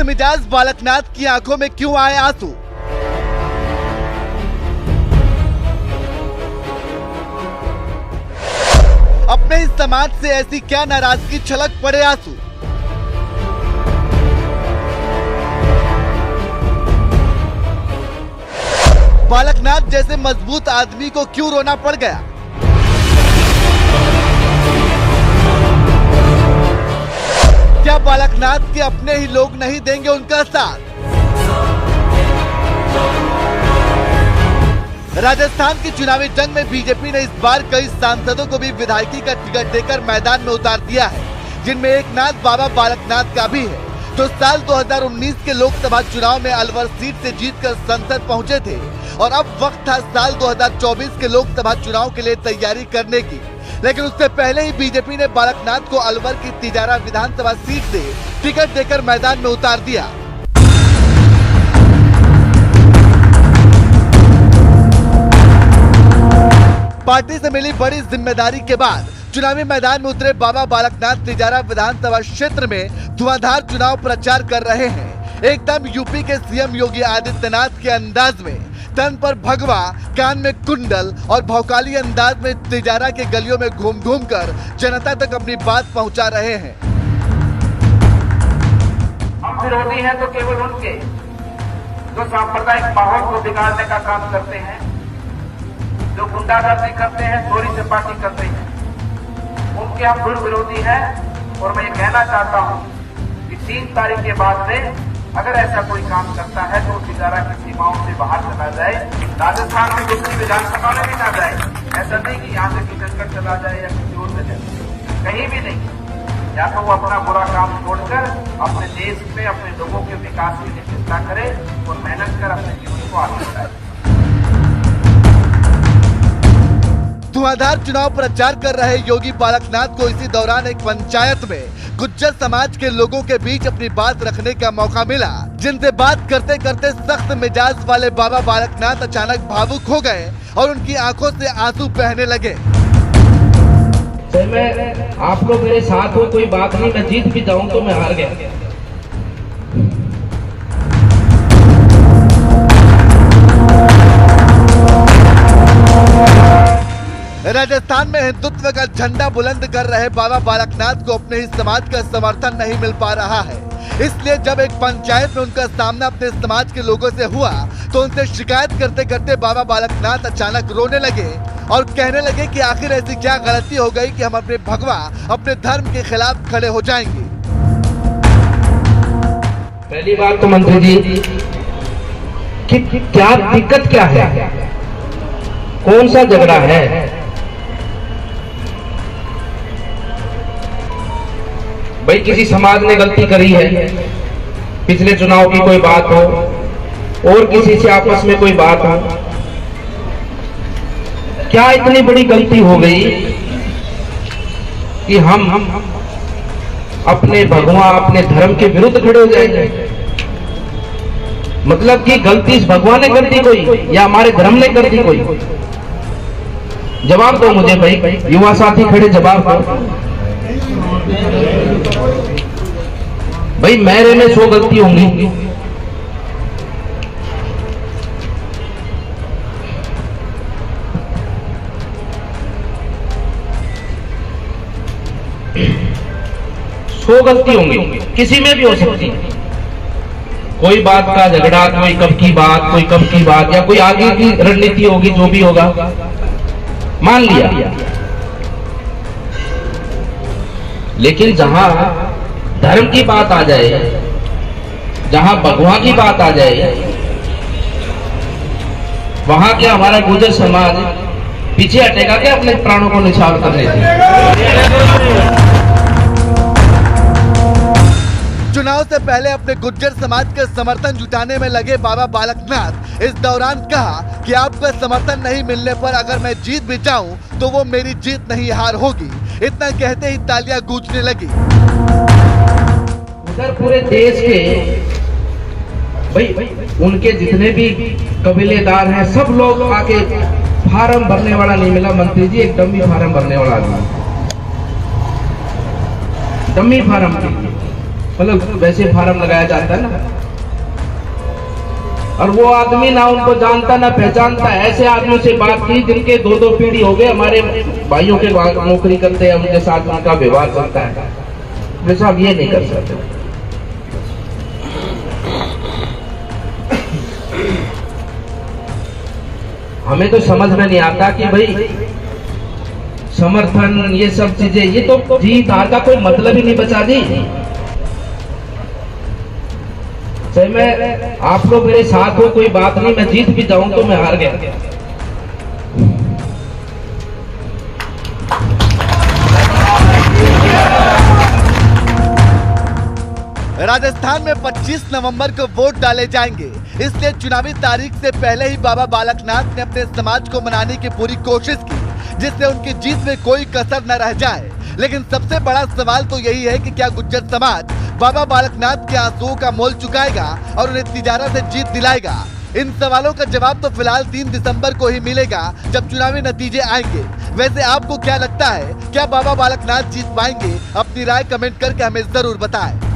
मिजाज बालकनाथ की आंखों में क्यों आए आंसू? अपने इस समाज से ऐसी क्या नाराजगी छलक पड़े आंसू? बालकनाथ जैसे मजबूत आदमी को क्यों रोना पड़ गया? क्या बालकनाथ के अपने ही लोग नहीं देंगे उनका साथ? राजस्थान की चुनावी जंग में बीजेपी ने इस बार कई सांसदों को भी विधायकी का टिकट देकर मैदान में उतार दिया है, जिनमें एक नाथ बाबा बालकनाथ का भी है, जो साल 2019 के लोकसभा चुनाव में अलवर सीट से जीतकर संसद पहुंचे थे और अब वक्त था साल 2024 के लोकसभा चुनाव के लिए तैयारी करने की। लेकिन उससे पहले ही बीजेपी ने बालकनाथ को अलवर की तिजारा विधानसभा सीट से टिकट देकर मैदान में उतार दिया। पार्टी से मिली बड़ी जिम्मेदारी के बाद चुनावी मैदान में उतरे बाबा बालकनाथ तिजारा विधानसभा क्षेत्र में धुआंधार चुनाव प्रचार कर रहे हैं। एकदम यूपी के सीएम योगी आदित्यनाथ के अंदाज में तन पर भगवा, कान में कुंडल और भौकाली अंदाज में तिजारा के गलियों में घूम घूम कर जनता तक अपनी बात पहुंचा रहे हैं। हम विरोधी हैं तो केवल उनके जो सांप्रदायिक माहौल को बिगाड़ने का काम करते हैं, जो गुंडागर्दी करते हैं, चोरी चपाटी करते हैं, उनके हम दृढ़ विरोधी हैं। और मैं ये कहना चाहता हूं कि 3 तारीख के बाद में अगर ऐसा कोई काम करता है तो तिजारा की सीमाओं से बाहर चला जाए, राजस्थान में दूसरी विधानसभा में भी ना जाए। ऐसा नहीं कि यहाँ से किशनगढ़ चला जाए या किसी और से जाए, कहीं भी नहीं। या तो वो अपना बुरा काम छोड़कर अपने देश में अपने लोगों के विकास के लिए चिंता करे और मेहनत कर अपने जीवन को आगे बढ़ाए। धुआंधार चुनाव प्रचार कर रहे योगी बालकनाथ को इसी दौरान एक पंचायत में गुज्जर समाज के लोगों के बीच अपनी बात रखने का मौका मिला, जिनसे बात करते करते सख्त मिजाज वाले बाबा बालकनाथ अचानक भावुक हो गए और उनकी आंखों से आंसू बहने लगे। मैं आप लोग मेरे साथ हो, कोई बात नहीं, मैं जीत भी जाऊं तो मैं हार गया। राजस्थान में हिंदुत्व का झंडा बुलंद कर रहे बाबा बालकनाथ को अपने ही समाज का समर्थन नहीं मिल पा रहा है। इसलिए जब एक पंचायत में उनका सामना अपने समाज के लोगों से हुआ तो उनसे शिकायत करते करते बाबा बालकनाथ अचानक रोने लगे और कहने लगे कि आखिर ऐसी क्या गलती हो गई कि हम अपने भगवा, अपने धर्म के खिलाफ खड़े हो जाएंगे। पहली बात तो मंत्री जी कि क्या दिक्कत क्या है, कौन सा झगड़ा है? भाई किसी समाज ने गलती करी है, पिछले चुनाव की कोई बात हो और किसी से आपस में कोई बात हो, क्या इतनी बड़ी गलती हो गई कि हम अपने भगवा, अपने धर्म के विरुद्ध खड़े हो जाएंगे? मतलब कि गलती इस भगवान ने कर दी कोई या हमारे धर्म ने कर दी कोई? जवाब दो मुझे भाई, युवा साथी खड़े, जवाब दो भाई। मेरे में 100 गलती होंगी, गलती होंगी, किसी में भी हो सकती है। कोई बात का झगड़ा, कोई कब की बात, कोई कब की बात, या कोई आगे की रणनीति होगी, जो भी होगा मान लिया। लेकिन जहां धर्म की बात आ जाए, जहां भगवा की बात आ जाए, वहां क्या हमारा गुर्जर समाज पीछे हटेगा क्या अपने प्राणों को निछावर करने से? चुनाव से पहले अपने गुज्जर समाज का समर्थन जुटाने में लगे बाबा बालकनाथ इस दौरान कहा कि आपका समर्थन नहीं मिलने पर अगर मैं जीत भी जाऊं तो वो मेरी जीत नहीं, हार होगी। इतना कहते ही तालियां गूंजने लगी। उधर पूरे देश के भाई उनके जितने भी कबीलेदार हैं, सब लोग आके फार्म भरने वाला नहीं मिला मंत्री जी, एक डमी फार्म भरने वाला आदमी, डमी फार्म मतलब वैसे फार्म लगाया जाता है ना, और वो आदमी ना उनको जानता ना पहचानता। ऐसे आदमी से बात की जिनके 2-2 पीढ़ी हो गए, हमारे भाइयों के नौकरी करते हैं, उनके साथ उनका व्यवहार चलता है, वैसे आप ये नहीं कर सकते। हमें तो समझ में नहीं आता कि भाई समर्थन ये सब चीजें, ये तो जीत हार का कोई मतलब ही नहीं बचा जी। चाहे मैं आप लोग मेरे साथ हो कोई बात नहीं, मैं जीत भी जाऊं तो मैं हार गया। राजस्थान में 25 नवंबर को वोट डाले जाएंगे, इसलिए चुनावी तारीख से पहले ही बाबा बालकनाथ ने अपने समाज को मनाने की पूरी कोशिश की, जिससे उनकी जीत में कोई कसर न रह जाए। लेकिन सबसे बड़ा सवाल तो यही है कि क्या गुज्जर समाज बाबा बालकनाथ के आंसुओं का मोल चुकाएगा और उन्हें तिजारा से जीत दिलाएगा? इन सवालों का जवाब तो फिलहाल 3 दिसंबर को ही मिलेगा, जब चुनावी नतीजे आएंगे। वैसे आपको क्या लगता है, क्या बाबा बालकनाथ जीत पाएंगे? अपनी राय कमेंट करके हमें जरूर बताएं।